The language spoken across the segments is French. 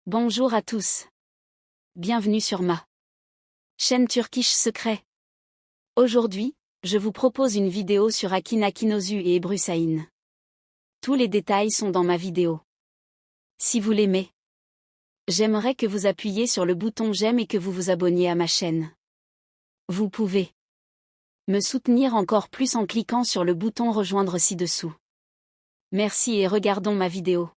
Bonjour à tous. Bienvenue sur ma chaîne Turkish Secret. Aujourd'hui, je vous propose une vidéo sur Akin Akinozu et Ebru Şahin. Tous les détails sont dans ma vidéo. Si vous l'aimez, j'aimerais que vous appuyiez sur le bouton j'aime et que vous vous abonniez à ma chaîne. Vous pouvez me soutenir encore plus en cliquant sur le bouton rejoindre ci-dessous. Merci et regardons ma vidéo.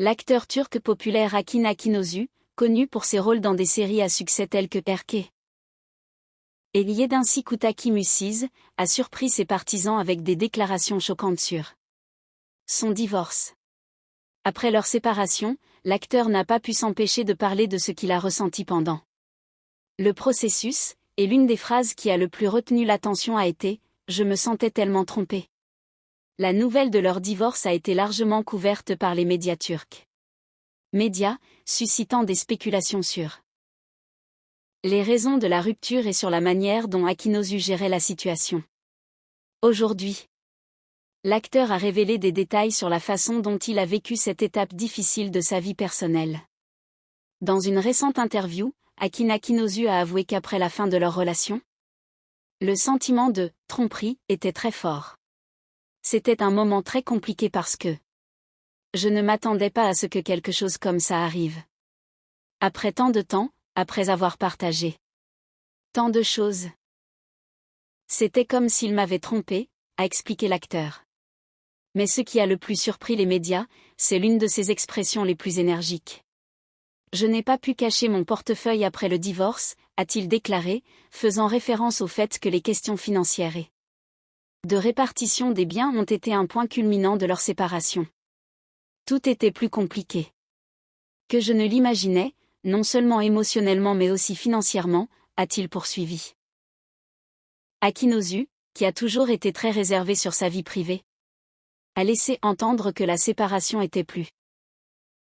L'acteur turc populaire Akin Akinozu, connu pour ses rôles dans des séries à succès telles que Erke et Yedinci Kutaki Musiz, a surpris ses partisans avec des déclarations choquantes sur son divorce. Après leur séparation, l'acteur n'a pas pu s'empêcher de parler de ce qu'il a ressenti pendant le processus, et l'une des phrases qui a le plus retenu l'attention a été « Je me sentais tellement trompé ». La nouvelle de leur divorce a été largement couverte par les médias turcs. Médias, suscitant des spéculations sur les raisons de la rupture et sur la manière dont Akinozu gérait la situation. Aujourd'hui, l'acteur a révélé des détails sur la façon dont il a vécu cette étape difficile de sa vie personnelle. Dans une récente interview, Akin Akinozu a avoué qu'après la fin de leur relation, le sentiment de « tromperie » était très fort. C'était un moment très compliqué parce que je ne m'attendais pas à ce que quelque chose comme ça arrive. Après tant de temps, après avoir partagé tant de choses, c'était comme s'il m'avait trompé, a expliqué l'acteur. Mais ce qui a le plus surpris les médias, c'est l'une de ses expressions les plus énergiques. Je n'ai pas pu cacher mon portefeuille après le divorce, a-t-il déclaré, faisant référence au fait que les questions financières et de répartition des biens ont été un point culminant de leur séparation. Tout était plus compliqué que je ne l'imaginais, non seulement émotionnellement mais aussi financièrement, a-t-il poursuivi. Akinozu, qui a toujours été très réservé sur sa vie privée, a laissé entendre que la séparation était plus